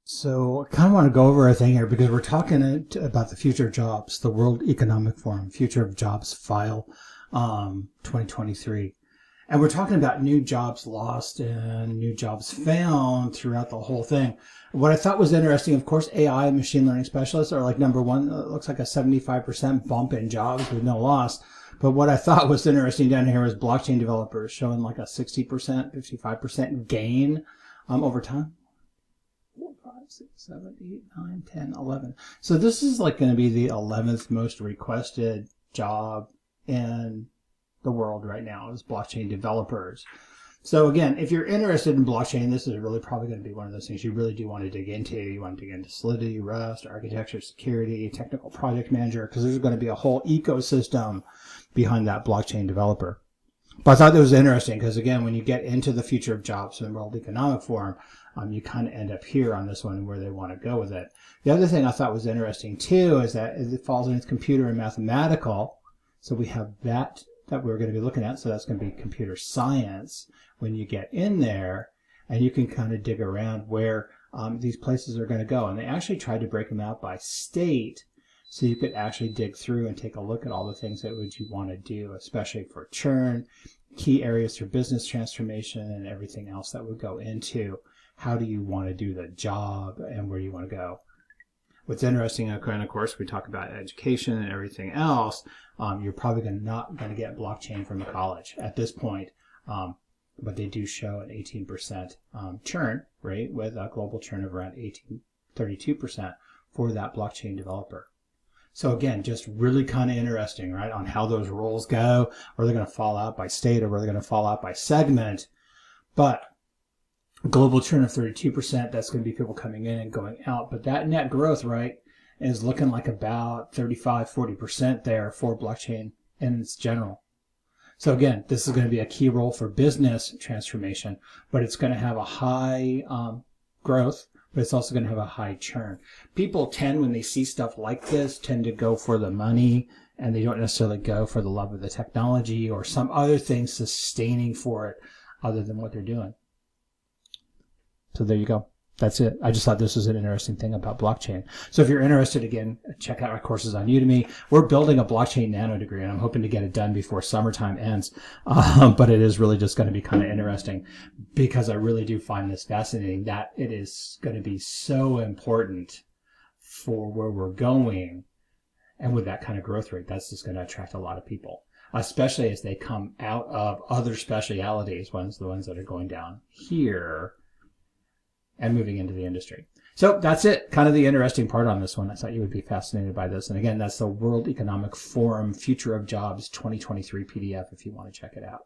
So I kind of want to go over a thing here because we're talking about the future of jobs, the World Economic Forum, Future of Jobs File 2023. And we're talking about new jobs lost and new jobs found throughout the whole thing. What I thought was interesting, of course, AI and machine learning specialists are like number one. It looks like a 75% bump in jobs with no loss. But what I thought was interesting down here was blockchain developers showing like a 60%, 55% gain over time. 4, 5, 6, 7, 8, 9, 10, 11. So this is like going to be the 11th most requested job in the world right now is blockchain developers. So again, if you're interested in blockchain, this is really probably going to be one of those things you really do want to dig into. You want to dig into Solidity, Rust, architecture, security, technical project manager, because there's going to be a whole ecosystem behind that blockchain developer. But I thought that was interesting because, again, when you get into the future of jobs in the World Economic Forum, you kind of end up here on this one where they want to go with it. The other thing I thought was interesting, too, is that it falls into computer and mathematical. So we have that we're going to be looking at. So that's going to be computer science when you get in there, and you can kind of dig around where these places are going to go. And they actually tried to break them out by state so you could actually dig through and take a look at all the things that would you want to do, especially for churn, key areas for business transformation, and everything else that would go into how do you want to do the job and where do you want to go. What's interesting, and of course, we talk about education and everything else. You're probably not going to get blockchain from a college at this point, but they do show an 18% churn rate with a global churn of around 32% for that blockchain developer. So again, just really kind of interesting, right, on how those roles go, where they're going to fall out by state or where they're going to fall out by segment. But global churn of 32%, that's going to be people coming in and going out. But that net growth, right, is looking like about 35, 40% there for blockchain in its general. So again, this is going to be a key role for business transformation, but it's going to have a high growth, but it's also going to have a high churn. People tend, when they see stuff like this, tend to go for the money, and they don't necessarily go for the love of the technology or some other thing sustaining for it other than what they're doing. So there you go. That's it. I just thought this was an interesting thing about blockchain. So if you're interested, again, check out our courses on Udemy. We're building a blockchain nano degree, and I'm hoping to get it done before summertime ends. But it is really just going to be kind of interesting because I really do find this fascinating that it is going to be so important for where we're going. And with that kind of growth rate, that's just going to attract a lot of people, especially as they come out of other specialities, the ones that are going down here and moving into the industry. So that's it, kind of the interesting part on this one. I thought you would be fascinated by this. And again, that's the World Economic Forum Future of Jobs 2023 PDF if you want to check it out.